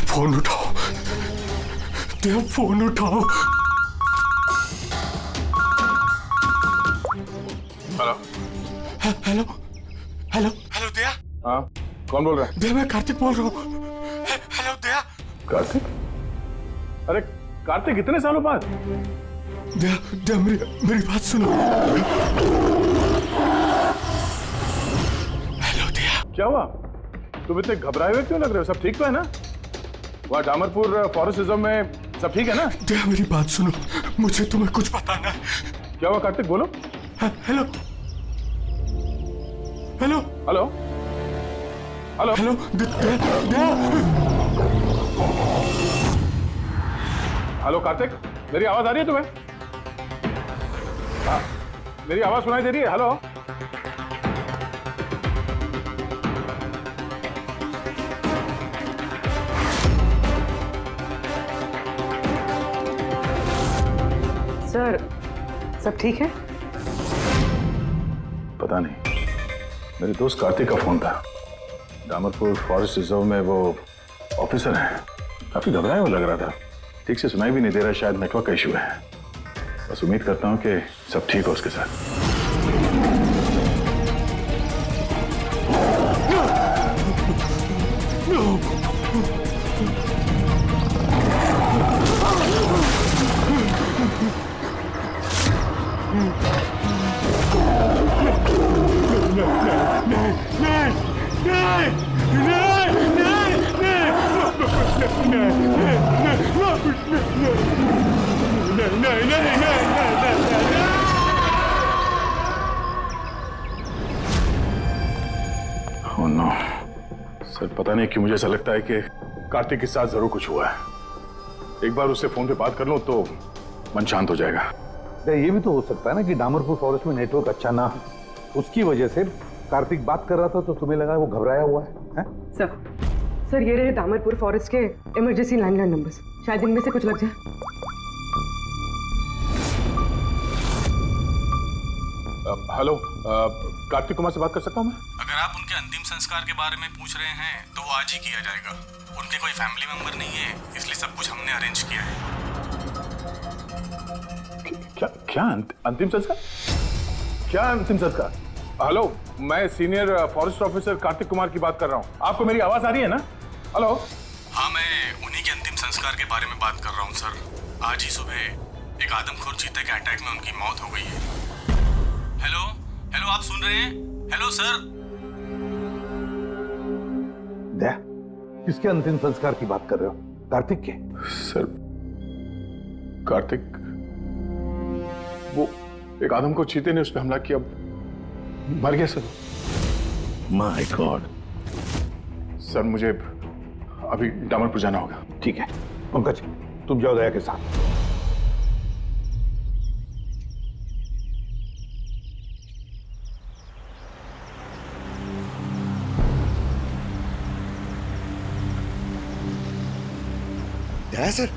Phone उठाओ, देव phone उठाओ। Hello hello hello hello दया। हाँ, कौन बोल रहा है? दया, मैं कार्तिक बोल रहा हूँ। हेलो दया। कार्तिक? अरे कार्तिक, कितने सालों बाद? दया दया, मेरी बात सुनो। हेलो दया। क्या हुआ? तुम इतने घबराए हुए क्यों लग रहे हो? सब ठीक तो है ना? वहाँ डामरपुर फॉरेस्ट रिजर्व में सब ठीक है ना? दया, मेरी बात सुनो, मुझे तुम्हें कुछ बताना है। क्या हुआ कार्तिक, बोलो। Hello hello hello hello hello Daya. Hello Kartik, मेरी आवाज आ रही है तुम्हें? हाँ, मेरी आवाज सुनाई दे रही है? हेलो सर, सब ठीक है? पता नहीं, मेरे दोस्त कार्तिक का फोन था। डामरपुर फॉरेस्ट रिजर्व में वो ऑफिसर हैं, काफी घबराया हुआ लग रहा था। ठीक से सुनाई भी नहीं दे रहा, शायद नेटवर्क का इशू है। बस उम्मीद करता हूँ कि सब ठीक हो उसके साथ। Oh no. सर, पता नहीं क्यों मुझे ऐसा लगता है कि कार्तिक के साथ जरूर कुछ हुआ है। एक बार उससे फोन पे बात कर लूं तो मन शांत हो जाएगा। ये भी तो हो सकता है ना कि डामरपुर फॉरेस्ट में नेटवर्क अच्छा ना हो, उसकी वजह से कार्तिक बात कर रहा था तो तुम्हें लगा वो घबराया हुआ है? सर ये रहे डामरपुर फॉरेस्ट के इमरजेंसी लैंडलाइन नंबर्स, शायद इनमें से कुछ लग जाए। हेलो, कार्तिक कुमार से बात कर सकता हूँ मैं? अगर आप उनके अंतिम संस्कार के बारे में पूछ रहे हैं तो वो आज ही किया जाएगा। उनके कोई फैमिली मेंबर नहीं है, इसलिए सब कुछ हमने अरेंज किया है। क्या अंतिम संस्कार? क्या अंतिम संस्कार? हेलो, मैं senior forest officer Kartik Kumar की बात कर रहा हूँ। आपको मेरी आवाज आ रही है ना? हेलो। हाँ, मैं उन्हीं के अंतिम संस्कार के बारे में बात कर रहा हूँ सर। आज ही सुबह एक आदमखोर चीते के अटैक में उनकी मौत हो गई है। हेलो हेलो, आप सुन रहे हैं? Hello sir. दया, किसके अंतिम संस्कार की बात कर रहे हो? कार्तिक के? सर, कार्तिक, वो एक आदमखोर चीते ने उस पर हमला किया, मर गया सर। My God. सर, मुझे अभी डामरपुर जाना होगा। ठीक है पंकज, तुम जाओ दया के साथ। दया सर।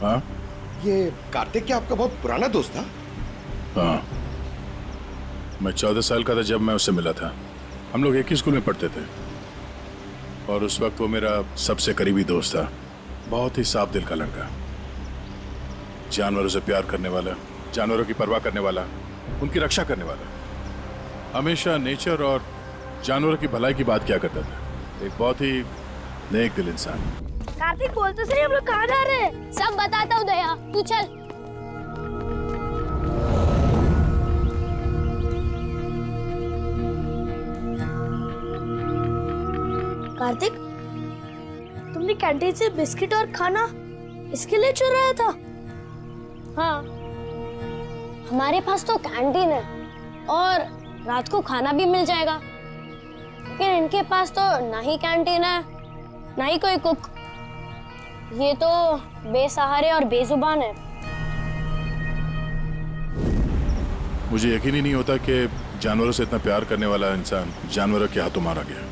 हाँ? ये कार्तिक क्या आपका बहुत पुराना दोस्त था? हाँ, मैं 14 साल का था जब मैं उससे मिला था। हम लोग एक ही स्कूल में पढ़ते थे और उस वक्त वो मेरा सबसे करीबी दोस्त था। बहुत ही साफ दिल का लड़का, जानवरों से प्यार करने वाला, जानवरों की परवाह करने वाला, उनकी रक्षा करने वाला। हमेशा नेचर और जानवरों की भलाई की बात किया करता था। एक बहुत ही नेक दिल इंसान। कार्तिक बोल तो सही, हम लोग कहाँ जा रहे हैं? सब बताता हूँ दया, तू चल। कार्तिक, तुमने कैंटीन से बिस्किट और खाना इसके लिए चुराया था? हाँ, हमारे पास तो कैंटीन है और रात को खाना भी मिल जाएगा, लेकिन इनके पास तो ना ही कैंटीन है ना ही कोई कुक। ये तो बेसहारे और बेजुबान है। मुझे यकीन ही नहीं होता कि जानवरों से इतना प्यार करने वाला इंसान जानवरों के हाथों मारा गया।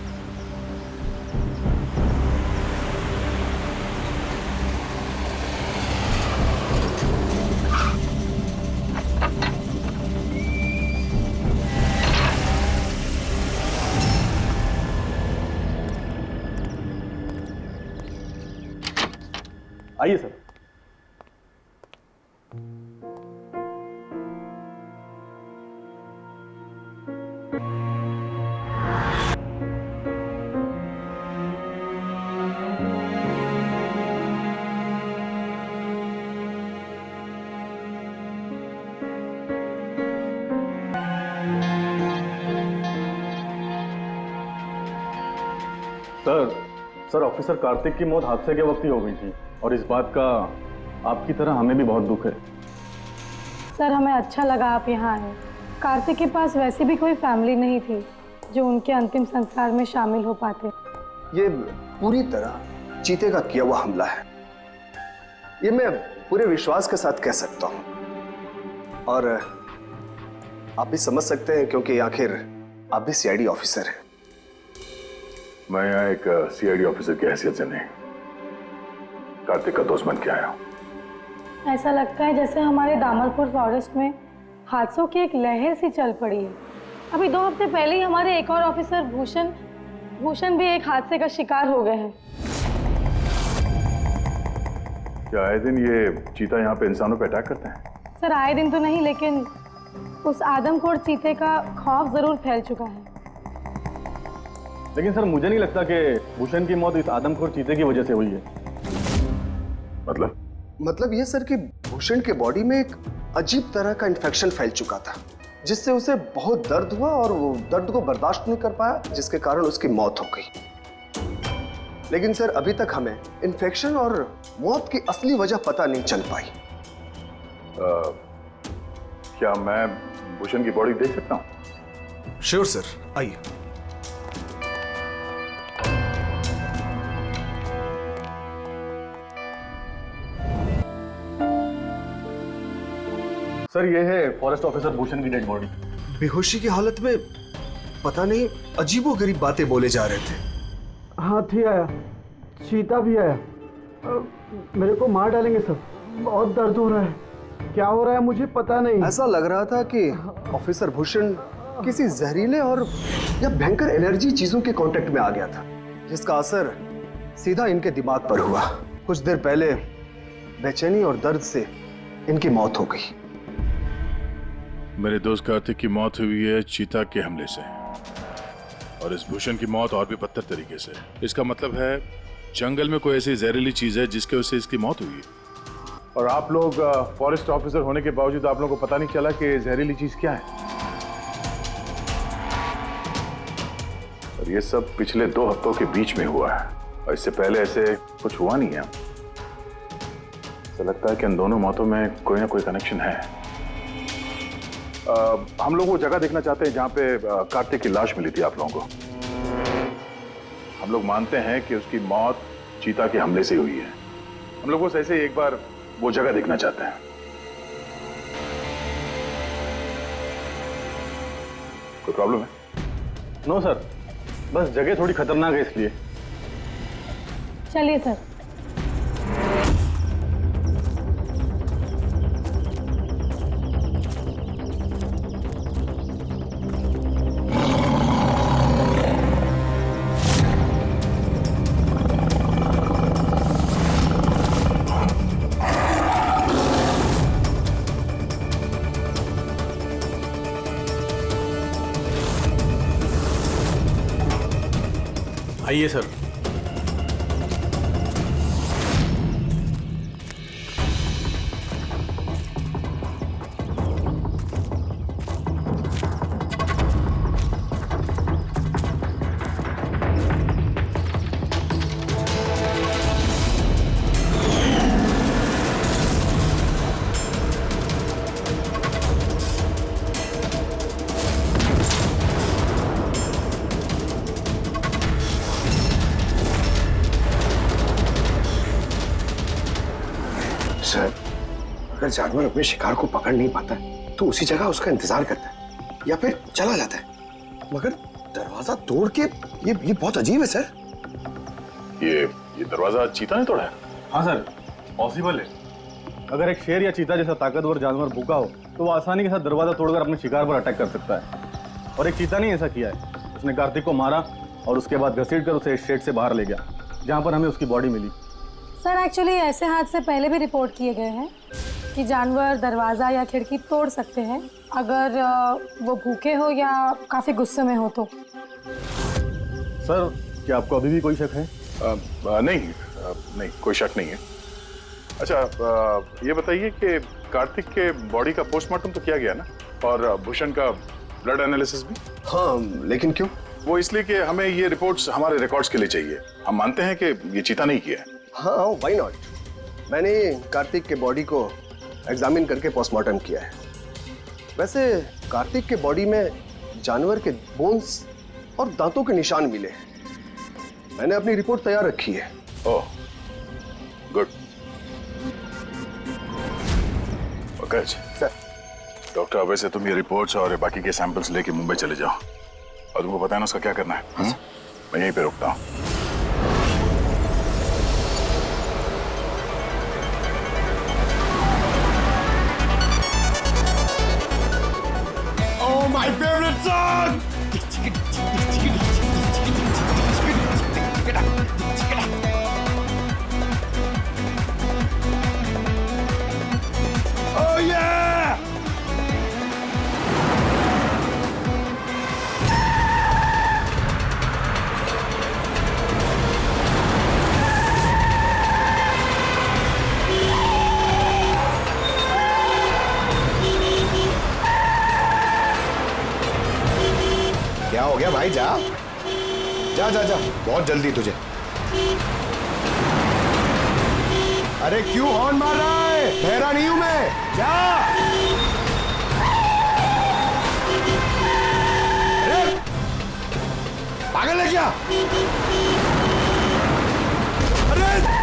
आइए सर। सर ऑफिसर कार्तिक की मौत हादसे के वक्त ही हो गई थी और इस बात का आपकी तरह हमें भी बहुत दुख है। सर हमें अच्छा लगा आप यहाँ आए। कार्तिक के पास वैसे भी कोई फैमिली नहीं थी जो उनके अंतिम संस्कार में शामिल हो पाते। ये पूरी तरह चीते का किया हुआ हमला है, ये मैं पूरे विश्वास के साथ कह सकता हूं। और आप भी समझ सकते हैं क्योंकि आखिर आप भी सीआईडी ऑफिसर हैं। मैं यहाँ एक सीआईडी ऑफिसर की हैसियत से नहीं, कार्तिक का दोस्त बन के आया हूँ। ऐसा लगता है जैसे हमारे दामलपुर फॉरेस्ट में हादसों की एक लहर सी चल पड़ी है। अभी 2 हफ्ते पहले ही हमारे एक और ऑफिसर भूषण भी एक हादसे का शिकार हो गए हैं। क्या आए दिन ये चीता यहाँ पे इंसानों पे अटैक करते हैं? सर आए दिन तो नहीं, लेकिन उस आदमखोर चीते का खौफ जरूर फैल चुका है। लेकिन सर मुझे नहीं लगता कि भूषण की मौत इस आदमखोर चीते की वजह से हुई है। मतलब ये सर कि भूषण के बॉडी में एक अजीब तरह का इन्फेक्शन फैल चुका था, जिससे उसे बहुत दर्द हुआ और वो दर्द को बर्दाश्त नहीं कर पाया, जिसके कारण उसकी मौत हो गई। लेकिन सर अभी तक हमें इन्फेक्शन और मौत की असली वजह पता नहीं चल पाई। क्या मैं भूषण की बॉडी देख सकता हूँ? श्योर सर, आइए। सर ये है फॉरेस्ट ऑफिसर भूषण की डेड बॉडी। बेहोशी की हालत में पता नहीं अजीबोगरीब बातें बोले जा रहे थे। हाथी आया, चीता भी आया, मेरे को मार डालेंगे सर, बहुत दर्द हो रहा है, क्या हो रहा है मुझे पता नहीं। ऐसा लग रहा था कि ऑफिसर भूषण किसी जहरीले और या भयंकर एलर्जी चीजों के कांटेक्ट में आ गया था, जिसका असर सीधा इनके दिमाग पर हुआ। कुछ देर पहले बेचैनी और दर्द से इनकी मौत हो गई। मेरे दोस्त कार्तिक की मौत हुई है चीता के हमले से, और इस भूषण की मौत और भी बदतर तरीके से। इसका मतलब है जंगल में कोई ऐसी जहरीली चीज है जिसके वजह से इसकी मौत हुई है। और आप लोग फॉरेस्ट ऑफिसर होने के बावजूद आप लोगों को पता नहीं चला कि जहरीली चीज क्या है। और ये सब पिछले 2 हफ्तों के बीच में हुआ है, और इससे पहले ऐसे कुछ हुआ नहीं है। ऐसा लगता है कि इन दोनों मौतों में कोई ना कोई कनेक्शन है। हम लोग वो जगह देखना चाहते हैं जहां पे कार्तिक की लाश मिली थी आप लोगों को। हम लोग मानते हैं कि उसकी मौत चीता के हमले से हुई है। हम लोग बस ऐसे ही एक बार वो जगह देखना चाहते हैं। कोई प्रॉब्लम है? नो सर, बस जगह थोड़ी खतरनाक है इसलिए। चलिए सर। आइए सर। सर, अगर जानवर अपने शिकार को पकड़ नहीं पाता तो उसी जगह उसका इंतजार करता है या फिर चला जाता है, मगर दरवाजा तोड़ के ये बहुत अजीब है सर। ये दरवाजा चीता ने तोड़ा है? हाँ सर, पॉसिबल है। अगर एक शेर या चीता जैसा ताकतवर जानवर भूखा हो तो वो आसानी के साथ दरवाजा तोड़कर अपने शिकार पर अटैक कर सकता है, और एक चीता ने ऐसा किया है। उसने कार्तिक को मारा और उसके बाद घसीटकर उसे शेड से बाहर ले गया, जहाँ पर हमें उसकी बॉडी मिली। सर एक्चुअली ऐसे हादसे पहले भी रिपोर्ट किए गए हैं कि जानवर दरवाज़ा या खिड़की तोड़ सकते हैं अगर वो भूखे हो या काफ़ी गुस्से में हो तो। सर, क्या आपको अभी भी कोई शक है? नहीं, कोई शक नहीं है। अच्छा, ये बताइए कि कार्तिक के बॉडी का पोस्टमार्टम तो किया गया ना, और भूषण का ब्लड एनालिसिस भी? हाँ, लेकिन क्यों? वो इसलिए कि हमें ये रिपोर्ट्स हमारे रिकॉर्ड्स के लिए चाहिए। हम मानते हैं कि ये चीता नहीं किया है। हाँ, व्हाई नॉट। मैंने कार्तिक के बॉडी को एग्जामिन करके पोस्टमार्टम किया है। वैसे कार्तिक के बॉडी में जानवर के बोन्स और दांतों के निशान मिले हैं। मैंने अपनी रिपोर्ट तैयार रखी है। ओह, गुड। Okay sir. डॉक्टर, वैसे तुम ये रिपोर्ट्स और बाकी के सैंपल्स लेके मुंबई चले जाओ, और तुमको पता है ना उसका क्या करना है। मैं यहीं पे रुकता हूँ। My favorite song! Oh yeah! क्या हो गया भाई? जा जा जा जा, बहुत जल्दी तुझे। अरे क्यों हॉर्न मार रहा है? बहरा नहीं हूं मैं। जा। अरे पागल है क्या? अरे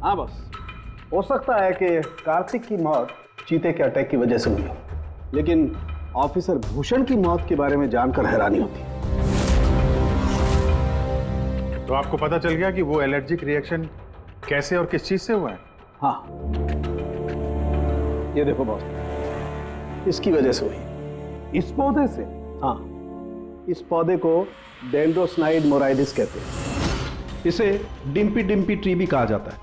हाँ बस, हो सकता है कि कार्तिक की मौत चीते के अटैक की वजह से हुई हो, लेकिन ऑफिसर भूषण की मौत के बारे में जानकर हैरानी होती है। तो आपको पता चल गया कि वो एलर्जिक रिएक्शन कैसे और किस चीज से हुआ है? हाँ, ये देखो बॉस, इसकी वजह से हुई। इस पौधे से? हाँ, इस पौधे को डेंड्रोस्नाइड मोराइडिस कहते हैं। इसे डिम्पी डिम्पी ट्री भी कहा जाता है।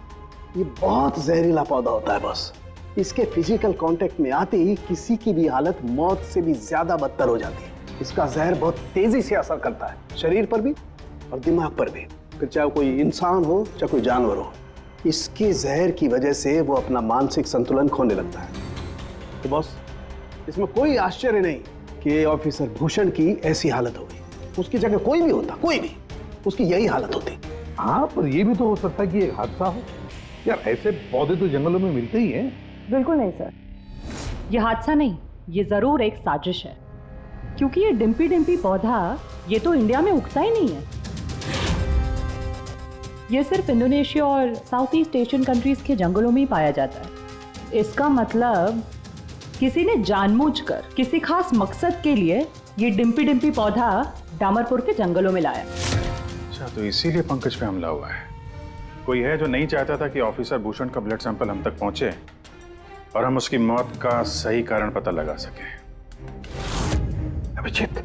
ये बहुत जहरीला पौधा होता है बॉस। इसके फिजिकल कांटेक्ट में आते ही किसी की भी हालत मौत से भी ज्यादा बदतर हो जाती है। इसका जहर बहुत तेजी से असर करता है, शरीर पर भी और दिमाग पर भी, फिर चाहे कोई इंसान हो चाहे कोई जानवर हो। इसके जहर की वजह से वो अपना मानसिक संतुलन खोने लगता है। तो बॉस, इसमें कोई आश्चर्य नहीं कि ऑफिसर भूषण की ऐसी हालत हो गई। उसकी जगह कोई भी होता, कोई भी, उसकी यही हालत होती। हाँ, पर यह भी तो हो सकता है कि एक हादसा हो। यार, ऐसे पौधे तो जंगलों में मिलते ही हैं। बिल्कुल नहीं सर, ये हादसा नहीं, ये जरूर एक साजिश है, क्योंकि ये डिम्पी डिम्पी पौधा ये तो इंडिया में उगता ही नहीं है। ये सिर्फ इंडोनेशिया और साउथ ईस्ट एशियन कंट्रीज के जंगलों में ही पाया जाता है। इसका मतलब किसी ने जानबूझकर किसी खास मकसद के लिए ये डिम्पी डिम्पी पौधा डामरपुर के जंगलों में लाया। अच्छा, तो इसीलिए पंकज पे हमला हुआ है। कोई है जो नहीं चाहता था कि ऑफिसर भूषण का ब्लड सैंपल हम तक पहुंचे और हम उसकी मौत का सही कारण पता लगा सके। अभिजीत,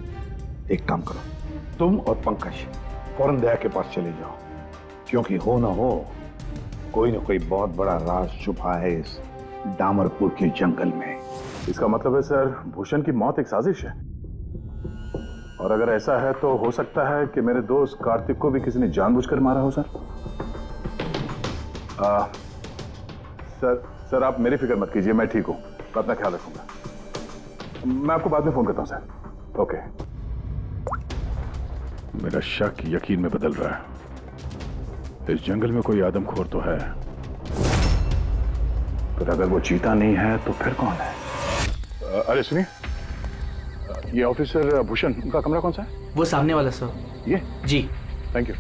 एक काम करो, तुम और पंकज फौरन दया के पास चले जाओ, क्योंकि हो ना हो कोई ना कोई बहुत बड़ा राज छुपा है इस डामरपुर के जंगल में। इसका मतलब है सर, भूषण की मौत एक साजिश है, और अगर ऐसा है तो हो सकता है कि मेरे दोस्त कार्तिक को भी किसी ने जानबूझकर मारा हो। सर, आप मेरी फिक्र मत कीजिए, मैं ठीक हूं, मैं अपना ख्याल रखूंगा। मैं आपको बाद में फोन करता हूं सर। ओके। मेरा शक यकीन में बदल रहा है। इस जंगल में कोई आदमखोर तो है, पर अगर वो चीता नहीं है तो फिर कौन है? अरे सुनिए, ये ऑफिसर भूषण, उनका कमरा कौन सा है? वो सामने वाला सर। ये? जी, थैंक यू।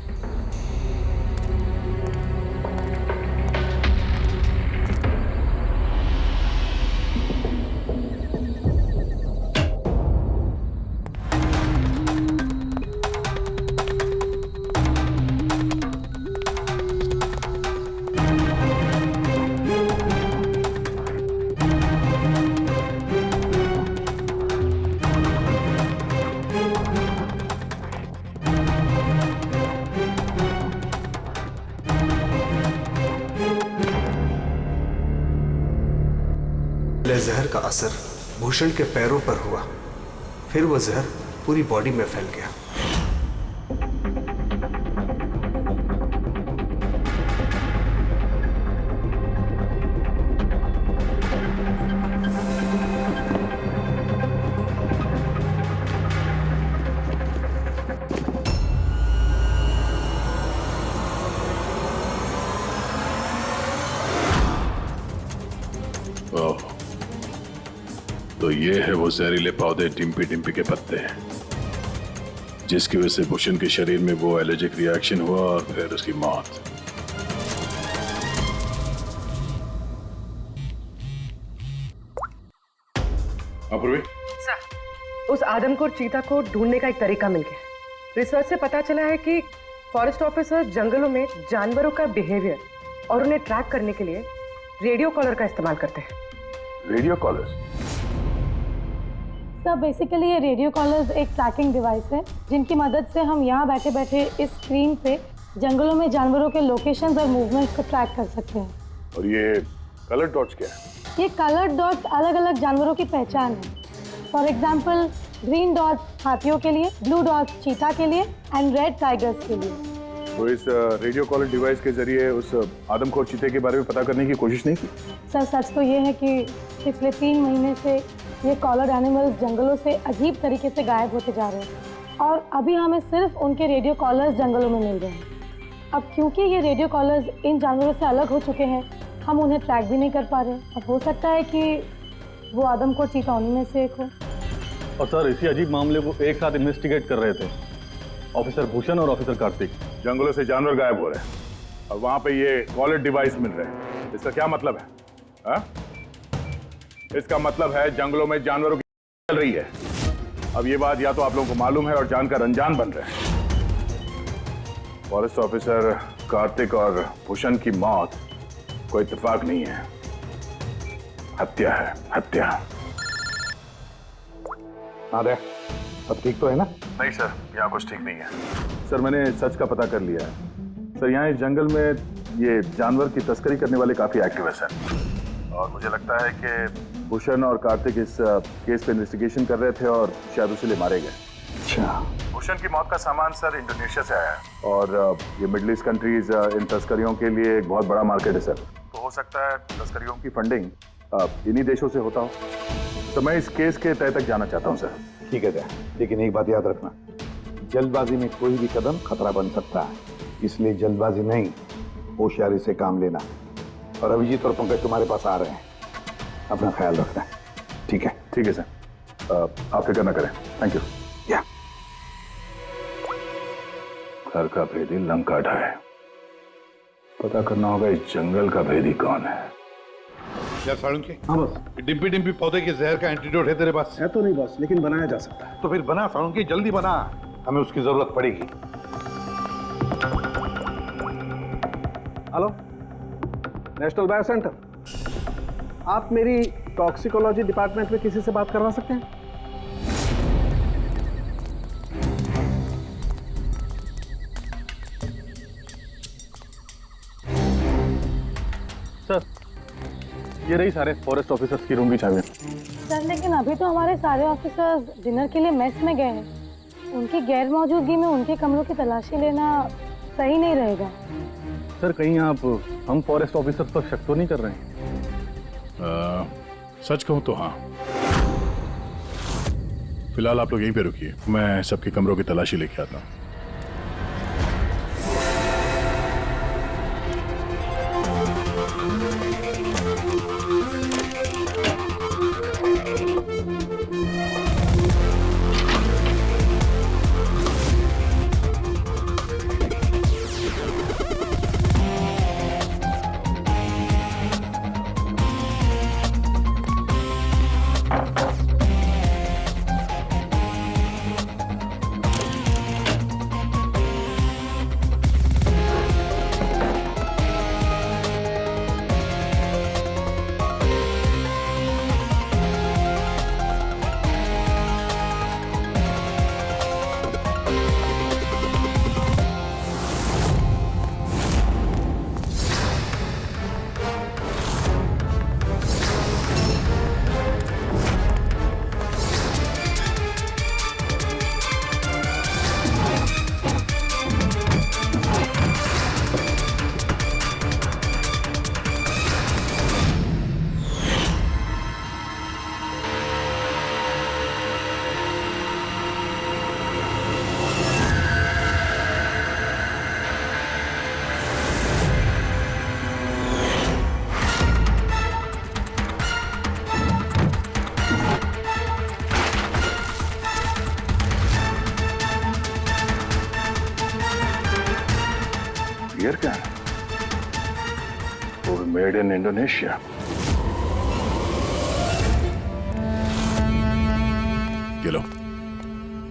जहर का असर भूषण के पैरों पर हुआ, फिर वो जहर पूरी बॉडी में फैल गया। तो ये है वो जहरीले पौधे डिम्पी डिम्पी के पत्ते, जिसकी वजह से भूषण के शरीर में वो एलर्जिक रिएक्शन हुआ और फिर उसकी मौत। अपूर्वी, सर, उस आदमखोर चीता को ढूंढने का एक तरीका मिल गया। रिसर्च से पता चला है कि फॉरेस्ट ऑफिसर जंगलों में जानवरों का बिहेवियर और उन्हें ट्रैक करने के लिए रेडियो कॉलर का इस्तेमाल करते हैं। Radio collars? सर, बेसिकली ये रेडियो कॉलर्स एक ट्रैकिंग डिवाइस है, जिनकी मदद से हम यहाँ बैठे बैठे इस स्क्रीन पे जंगलों में जानवरों के लोकेशंस और मूवमेंट्स को ट्रैक कर सकते हैं। और ये कलर डॉट्स क्या है? ये कलर डॉट्स अलग अलग जानवरों की पहचान है। फॉर एग्जाम्पल, ग्रीन डॉट्स हाथियों के लिए, ब्लू डॉट्स चीता के लिए एंड रेड टाइगर्स के लिए। तो इस रेडियो कॉलर डिवाइस के जरिए उस आदमखोर चीते के बारे में पता करने की कोशिश नहीं की? सर, सच तो ये है कि पिछले 3 महीने से ये कॉलर एनिमल्स जंगलों से अजीब तरीके से गायब होते जा रहे हैं, और अभी हमें सिर्फ उनके रेडियो कॉलर्स जंगलों में मिल रहे हैं। अब क्योंकि ये रेडियो कॉलर्स इन जानवरों से अलग हो चुके हैं, हम उन्हें ट्रैक भी नहीं कर पा रहे। अब हो सकता है कि वो आदमखोर चीता उन्हीं में से एक हो। और सर, इसी अजीब मामले को एक साथ इन्वेस्टिगेट कर रहे थे ऑफिसर भूषण और ऑफिसर कार्तिक। जंगलों से जानवर गायब हो रहे हैं और वहां पे ये कॉलर डिवाइस मिल रहे हैं। इसका क्या मतलब है? हा? इसका मतलब है जंगलों में जानवरों की चल रही है। अब ये बात या तो आप लोगों को मालूम है और जानकर अनजान बन रहे हैं। फॉरेस्ट ऑफिसर कार्तिक और भूषण की मौत कोई इत्तेफाक नहीं है, हत्या है, हत्या। हाँ देख, सब ठीक तो है ना? नहीं सर, यहाँ कुछ ठीक नहीं है। सर मैंने सच का पता कर लिया है। सर यहाँ इस जंगल में ये जानवर की तस्करी करने वाले काफी एक्टिव है सर, और मुझे लगता है कि भूषण और कार्तिक इस केस पे इन्वेस्टिगेशन कर रहे थे और शायद उसीलिए मारे गए। अच्छा। भूषण की मौत का सामान सर इंडोनेशिया से आया है, और ये मिडिल ईस्ट कंट्रीज इन तस्करियों के लिए एक बहुत बड़ा मार्केट है सर। तो हो सकता है तस्करियों की फंडिंग इन्हीं देशों से होता हो। तो मैं इस केस के तह तक जाना चाहता हूँ सर। ठीक है जय, लेकिन एक बात याद रखना, जल्दबाजी में कोई भी कदम खतरा बन सकता है, इसलिए जल्दबाजी नहीं, होशियारी से काम लेना। और अभिजीत और पंकज तुम्हारे पास आ रहे हैं, अपना ख्याल रखना। ठीक है? ठीक है सर, आप फिक्र न करें। Thank you. या घर का भेदी लंका ढाए, पता करना होगा इस जंगल का भेदी कौन है। यार साळुंके, हाँ बस। डिम्पी डिम्पी पौधे के जहर का एंटीडोट है तेरे पास? है तो नहीं बस, लेकिन बनाया जा सकता है। तो फिर बना साळुंके, जल्दी बना, हमें उसकी जरूरत पड़ेगी। हेलो, नेशनल बायो सेंटर, आप मेरी टॉक्सिकोलॉजी डिपार्टमेंट में किसी से बात करवा सकते हैं? सर ये रही सारे फॉरेस्ट ऑफिसर्स की रूम की चाबियां। सर लेकिन अभी तो हमारे सारे ऑफिसर्स डिनर के लिए मेस में गए हैं, उनकी गैर मौजूदगी में उनके कमरों की तलाशी लेना सही नहीं रहेगा। सर कहीं आप हम फॉरेस्ट ऑफिसर्स पर शक तो नहीं कर रहे हैं? सच कहूं तो हाँ। फिलहाल आप लोग यहीं पे रुकिए, मैं सबके कमरों की तलाशी लेके आता हूँ। Here क्या है? वो made in Indonesia. Low.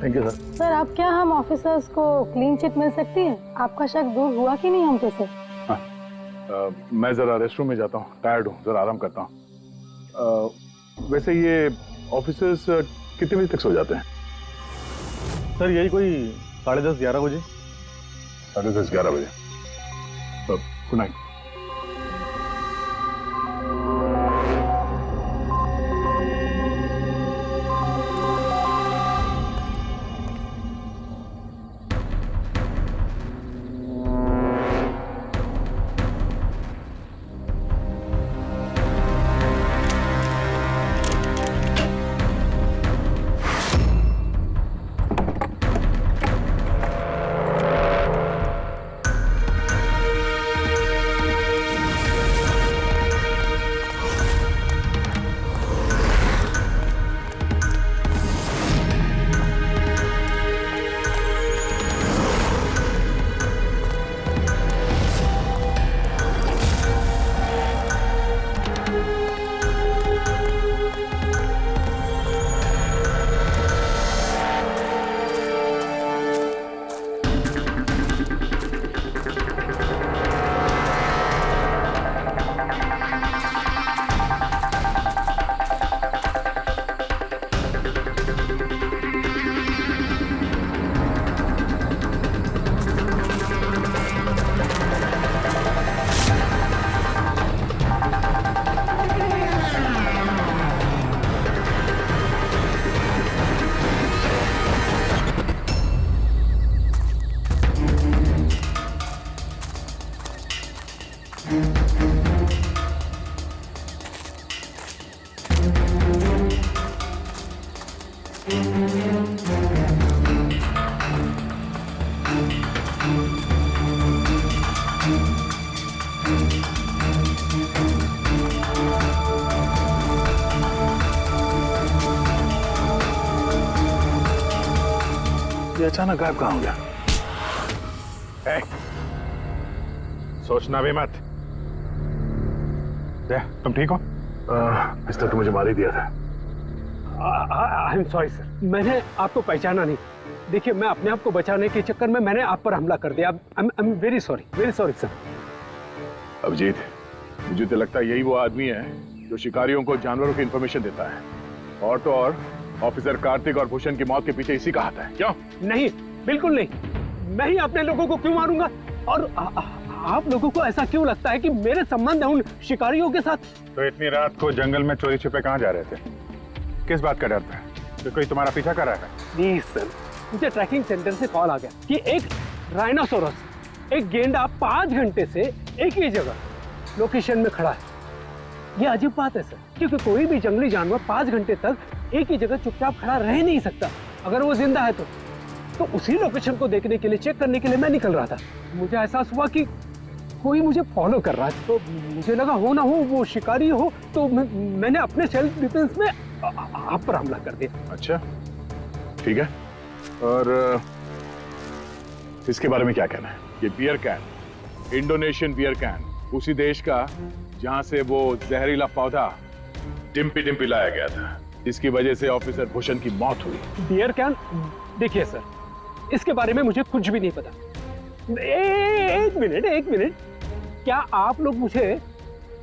Thank you sir. Sir अब क्या हम ऑफिसर्स को क्लीन चिट मिल सकती है? आपका शक दूर हुआ कि नहीं हम पे से? मैं जरा रेस्टरूम में जाता हूँ, टायर्ड हूँ, जरा आराम करता हूँ। वैसे ये ऑफिसर्स कितने बजे तक सो जाते हैं? सर यही कोई 10:30-11 बजे। 10:30-11 बजे। Good night. ये अचानक गायब कहाँ हो गया? सोचना भी मत। तुम ठीक हो? इसने तो मुझे मार ही दिया था। आई एम सॉरी सर, मैंने आपको पहचाना नहीं। देखिए, मैं अपने आप को बचाने के चक्कर में मैंने आप पर हमला कर दिया। I am very sorry sir. Abhijit, मुझे तो लगता है यही वो आदमी है जो शिकारियों को जानवरों की इंफॉर्मेशन देता है। और तो और ऑफिसर कार्तिक और भूषण की मौत के पीछे इसी का हाथ है। क्यों? नहीं, बिल्कुल नहीं। मैं ही अपने लोगों को क्यों मारूंगा? और आप लोगों को ऐसा क्यों लगता है कि मेरे संबंध है उन शिकारियों के साथ? तो इतनी रात को जंगल में चोरी छुपे कहाँ जा रहे थे? किस बात का डर था? तो कोई तुम्हारा पीछा कर रहा है? प्लीज सर, मुझे ट्रैकिंग सेंटर से कॉल आ गया कि एक राइनोसोरस, एक गेंडा 5 घंटे से एक ही जगह लोकेशन में खड़ा है। ये अजीब बात है सर, क्योंकि कोई भी जंगली जानवर 5 घंटे तक एक ही जगह चुपचाप खड़ा रह नहीं सकता अगर वो जिंदा है तो उसी लोकेशन को देखने के लिए, चेक करने के लिए मैं निकल रहा था। मुझे एहसास हुआ कि कोई मुझे फॉलो कर रहा है, तो मुझे लगा हो ना हो वो शिकारी हो, तो मैंने अपने सेल्फ डिफेंस में आप पर हमला कर दिया। अच्छा, ठीक है। और इसके बारे में क्या कहना है? ये beer can, Indonesian beer can, उसी देश का जहां से वो जहरीला पौधा डिम्पी डिम्पी लाया गया था, जिसकी वजह से ऑफिसर भूषण की मौत हुई। Beer can? देखिए सर, इसके बारे में मुझे कुछ भी नहीं पता। एक मिनट, क्या आप लोग मुझे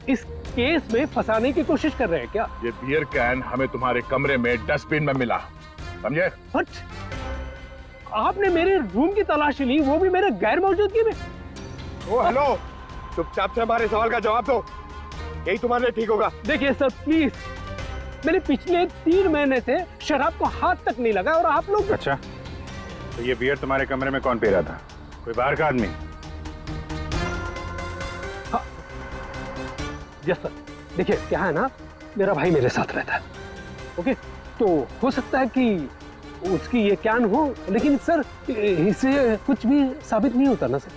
इस केस में फंसाने की कोशिश कर रहे हैं क्या? ये बियर कैन हमें तुम्हारे कमरे में डस्टबिन में मिला, समझे? आपने मेरे रूम की तलाशी ली, वो भी मेरे गैर मौजूदगी में। ओ हेलो, चुपचाप से हमारे सवाल का जवाब दो, यही तुम्हारे लिए ठीक होगा। देखिए सर प्लीज, मैंने पिछले 3 महीने से शराब को हाथ तक नहीं लगा और आप लोग। अच्छा, तो ये बियर तुम्हारे कमरे में कौन पी रहा था? कोई बाहर का आदमी? हाँ, यस सर। देखिए क्या है ना, मेरा भाई मेरे साथ रहता है, ओके? तो हो सकता है कि उसकी ये कैन हो, लेकिन सर इससे कुछ भी साबित नहीं होता ना सर।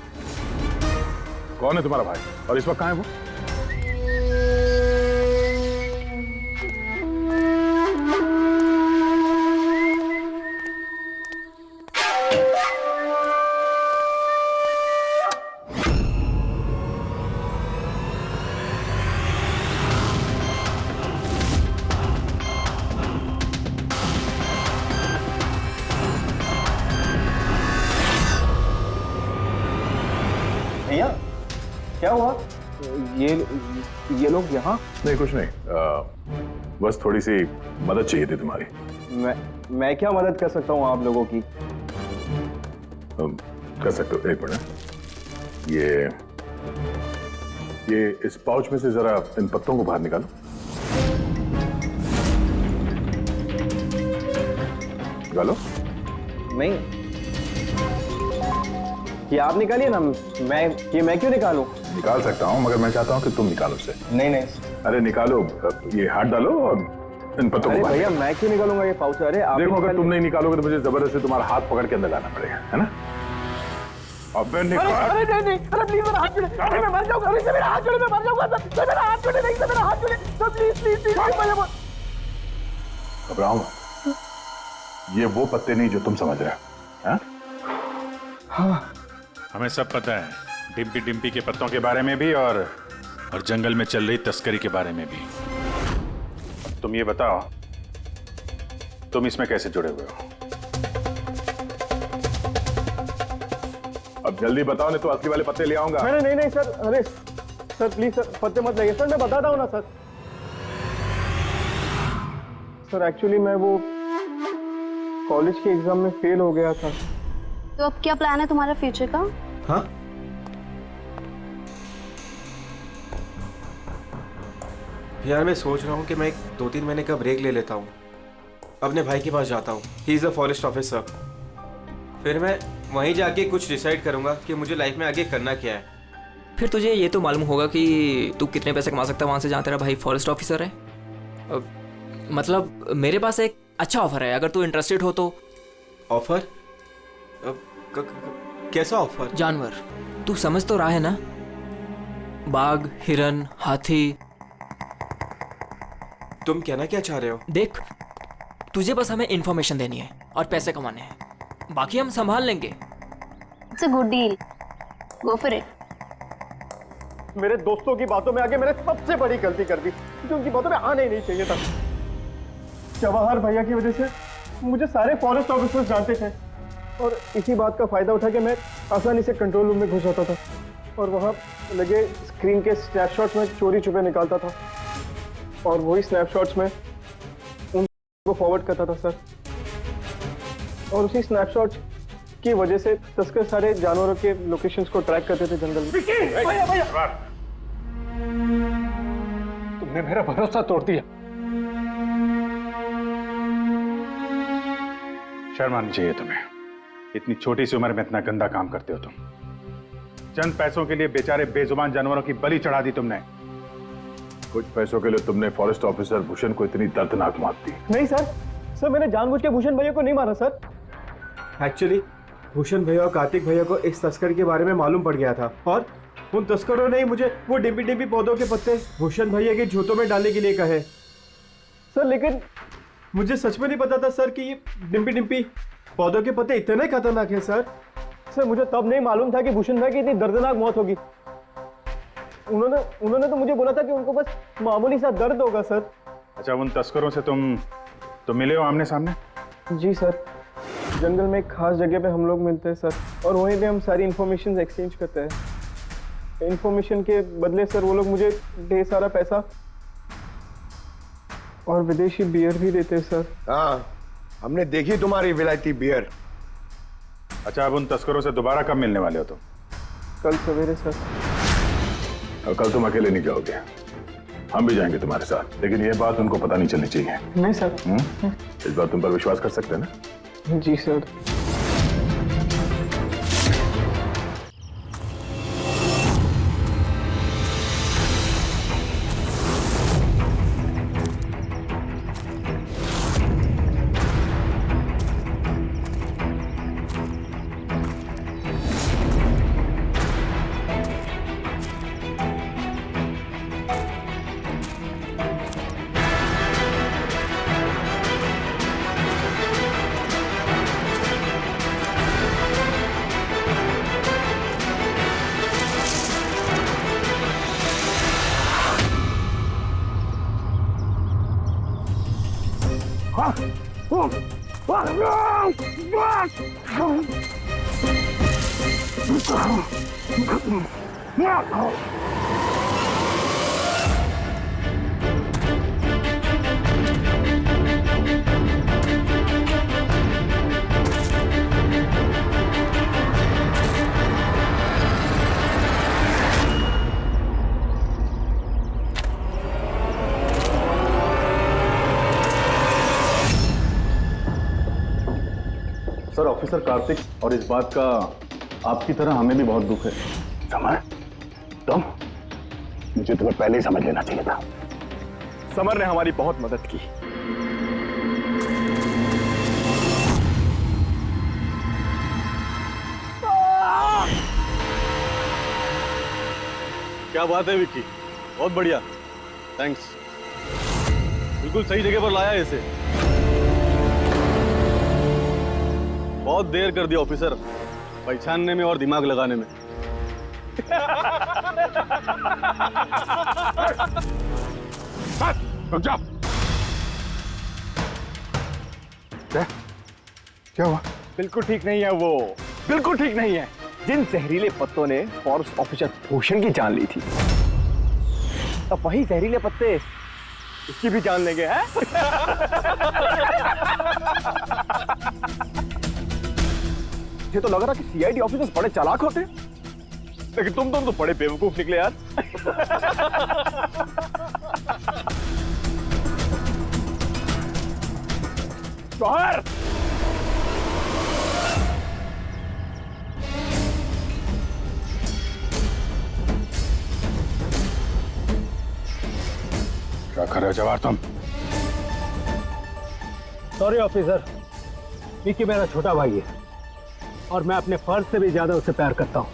कौन है तुम्हारा भाई और इस वक्त कहाँ है वो? भैया क्या हुआ? ये लोग यहाँ? नहीं, कुछ नहीं, बस थोड़ी सी मदद चाहिए थी तुम्हारी। मैं क्या मदद कर सकता हूँ आप लोगों की? कर सकते हो। एक मिनट, ये इस पाउच में से जरा इन पत्तों को बाहर निकालो। निकालो। नहीं, ये आप निकालिए ना, मैं क्यों निकालूं? निकाल सकता हूँ, मगर मैं चाहता हूँ कि तुम निकालो उसे। नहीं, अरे निकालो, ये हाथ डालो और इन पत्तों को बाहर। भैया मैं क्यों निकालूंगा ये पाउच? अरे आप देखो, अगर तुम नहीं निकालोगे तो मुझे जबरदस्ती तुम्हारा हाथ पकड़ के अंदर लाना पड़ेगा, है ना? अबे निकाल। अरे नहीं, अरे प्लीज मेरा हाथ छोड़े, अरे मैं मर जाऊंगा, अरे मेरा हाथ छोड़े, मैं मर जाऊंगा सर, मेरा हाथ छोड़े, नहीं सर मेरा हाथ छोड़े सर, प्लीज घबराओ मत, ये वो पत्ते नहीं जो तुम समझ रहे हो। हाँ, हमें सब पता है, डिम्पी डिम्पी के पत्तों के बारे में भी और जंगल में चल रही तस्करी के बारे में भी। तुम ये बताओ, तुम इसमें कैसे जुड़े हुए हो? अब जल्दी बताओ, नहीं तो असली वाले पत्ते ले आऊंगा। नहीं सर, अरे सर प्लीज सर, पत्ते मत लगे सर, मैं बताता हूँ ना सर। सर एक्चुअली मैं वो कॉलेज के एग्जाम में फेल हो गया था। तो अब क्या प्लान है तुम्हारा फ्यूचर का? हाँ, यार मैं सोच रहा हूँ कि मैं 2-3 महीने का ब्रेक ले लेता हूँ, अपने भाई के पास जाता हूँ, he is a forest officer. फिर मैं वहीं जाके कुछ डिसाइड करूँगा कि मुझे लाइफ में आगे करना क्या है। फिर तुझे ये तो मालूम होगा कि तू कितने पैसे कमा सकता है वहाँ से जहाँ तेरा भाई फॉरेस्ट ऑफिसर है। मतलब मेरे पास एक अच्छा ऑफर है, अगर तू इंटरेस्टेड हो तो। ऑफर? कैसा ऑफर? जानवर, तू समझ तो रहा है ना, बाघ, हिरन, हाथी। तुम कहना क्या चाह रहे हो? देख, तुझे बस हमें इंफॉर्मेशन देनी है और पैसे कमाने हैं, बाकी हम संभाल लेंगे। It's a good deal, go for it. मेरे दोस्तों की बातों में आके मैंने सबसे बड़ी गलती कर दी, जो उनकी बातों में आने ही नहीं चाहिए था। जवाहर भैया की वजह से मुझे सारे फॉरेस्ट ऑफिसर्स जानते थे और इसी बात का फायदा उठा के मैं आसानी से कंट्रोल रूम में घुस जाता था और वहाँ लगे स्क्रीन के स्नैपशॉट्स में चोरी छुपे निकालता था और वही स्नैपशॉट्स में उनको फॉरवर्ड करता था सर। और उसी स्नैपशॉट्स की वजह से तस्कर सारे जानवरों के लोकेशंस को ट्रैक करते थे जंगल में। भैया भैया, तुमने मेरा भरोसा तोड़ दिया। शर्म आनी चाहिए तुम्हें, इतनी छोटी सी उम्र में इतना गंदा काम करते हो तुम। चंद पैसों के लिए बेचारे बेजुबान जानवरों की बलि चढ़ा दी तुमने। कुछ पैसों के लिए तुमने फॉरेस्ट ऑफिसर भूषण को इतनी दर्दनाक मौत दी। नहीं सर, मैंने जानबूझ के भूषण भैया को नहीं मारा सर। एक्चुअली भूषण भैया और कार्तिक भैया को इस तस्कर के बारे में मालूम पड़ गया था और उन तस्करों ने मुझे वो डिम्पी डिम्पी पौधों के पत्ते भूषण भैया के जूतों में डालने के लिए कहे सर। लेकिन मुझे सच में नहीं पता था सर कि ये डिम्पी डिम्पी पौधों के पत्ते इतने खतरनाक हैं सर। सर मुझे तब नहीं मालूम था कि भूषण भाई की इतनी दर्दनाक मौत होगी। उन्होंने तो मुझे बोला था कि उनको बस मामूली सा दर्द होगा सर। अच्छा, उन तस्करों से तुम मिले हो आमने सामने? जी सर, जंगल में एक खास जगह पे हम लोग मिलते हैं सर और वहीं पे हम सारी इंफॉर्मेशन एक्सचेंज करते हैं। इंफॉर्मेशन के बदले सर वो लोग मुझे ढेर सारा पैसा और विदेशी बियर भी देते हैं सर। हाँ, हमने देखी तुम्हारी विलायती बियर। अच्छा, अब उन तस्करों से दोबारा कब मिलने वाले हो तुम? कल सवेरे सर। और कल तुम अकेले नहीं जाओगे, हम भी जाएंगे तुम्हारे साथ, लेकिन ये बात उनको पता नहीं चलनी चाहिए। नहीं सर। इस बात तुम पर विश्वास कर सकते हैं ना? जी सर। सर, ऑफिसर कार्तिक, और इस बात का आपकी तरह हमें भी बहुत दुख है। समर, तुम, मुझे तुम्हें पहले ही समझ लेना चाहिए था। समर ने हमारी बहुत मदद की। क्या बात है विक्की, बहुत बढ़िया, थैंक्स। बिल्कुल सही जगह पर लाया है इसे। बहुत देर कर दिया ऑफिसर, पहचानने में और दिमाग लगाने में। रुक जाओ। क्या हुआ? बिल्कुल ठीक नहीं है वो, बिल्कुल ठीक नहीं है। जिन जहरीले पत्तों ने फॉरेस्ट ऑफिसर भूषण की जान ली थी, अब वही जहरीले पत्ते इसकी भी जान लेंगे, हैं? मुझे तो लग रहा कि सीआईडी ऑफिसर्स बड़े चालाक होते हैं, लेकिन तुम तो बड़े बेवकूफ निकले यार। बाहर क्या कर रहे हो जवाहर तुम? सॉरी ऑफिसर, विकी मेरा छोटा भाई है और मैं अपने फर्ज से भी ज्यादा उसे प्यार करता हूँ,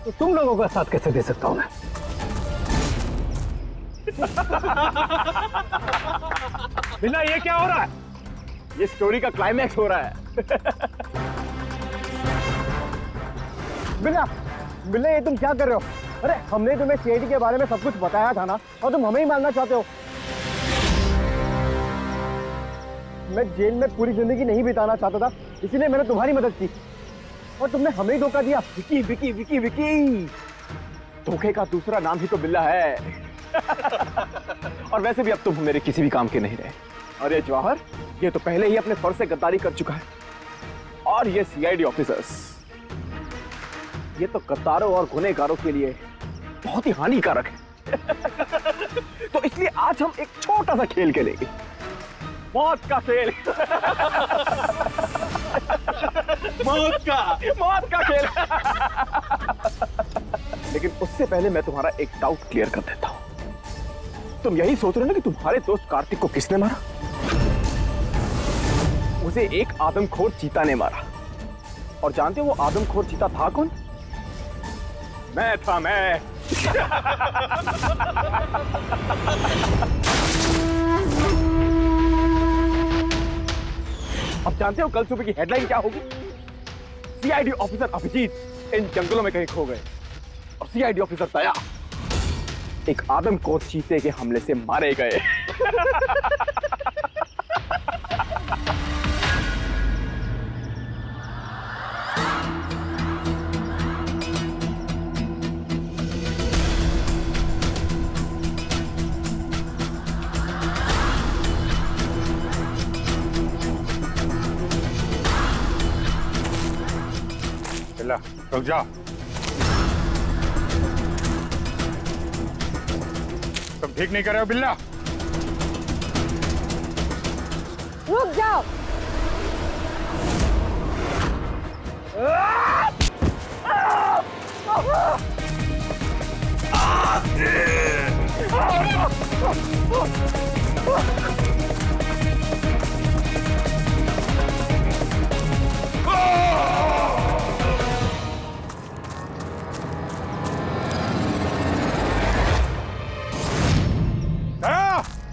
तो तुम लोगों का साथ कैसे दे सकता हूँ मैं? बिल्ला ये क्या हो रहा है? ये स्टोरी का क्लाइमैक्स हो रहा है। बिल्ला बिल्ला ये तुम क्या कर रहे हो? अरे हमने तुम्हें सीआईडी के बारे में सब कुछ बताया था ना, और तुम हमें ही मारना चाहते हो। मैं जेल में पूरी जिंदगी नहीं बिताना चाहता था, इसीलिए मैंने तुम्हारी मदद की और तुमने हमें ही धोखा दिया। विकी विकी विकी विकी, धोखे का दूसरा नाम ही तो बिल्ला है। और वैसे भी अब तुम मेरे किसी भी काम के नहीं रहे। अरे जवाहर, ये तो पहले ही अपने फर्ज से गद्दारी कर चुका है, और ये सीआईडी ऑफिसर्स, ये तो गद्दारों और गुनहगारों के लिए बहुत ही हानिकारक है। तो इसलिए आज हम एक छोटा सा खेल खेलेंगे, मौत का खेल। मौत का खेल। लेकिन उससे पहले मैं तुम्हारा एक डाउट क्लियर कर देता हूं। तुम यही सोच रहे हो ना कि तुम्हारे दोस्त कार्तिक को किसने मारा? उसे एक आदमखोर चीता ने मारा। और जानते हो वो आदमखोर चीता था कौन? मैं था, मैं। अब जानते हो कल सुबह की हेडलाइन क्या होगी? सीआईडी ऑफिसर अभिजीत इन जंगलों में कहीं खो गए और सीआईडी ऑफिसर दया एक आदमखोर चीते के हमले से मारे गए। रुक जाओ। तुम ठीक नहीं कर रहे हो बिल्ला। रुक जाओ।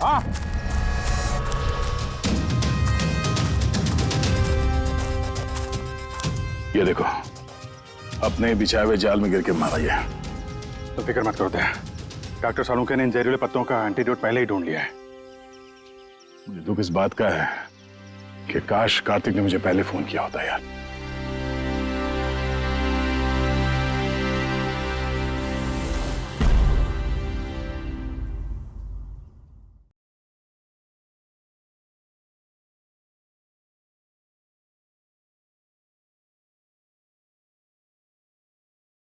हाँ, ये देखो, अपने बिछाए हुए जाल में गिर के मारा गया। तो फिक्र मत करो दया। डॉक्टर सालुंके ने इन जहरीले पत्तों का एंटीडोट पहले ही ढूंढ लिया है। मुझे दुख इस बात का है कि काश कार्तिक ने मुझे पहले फोन किया होता यार।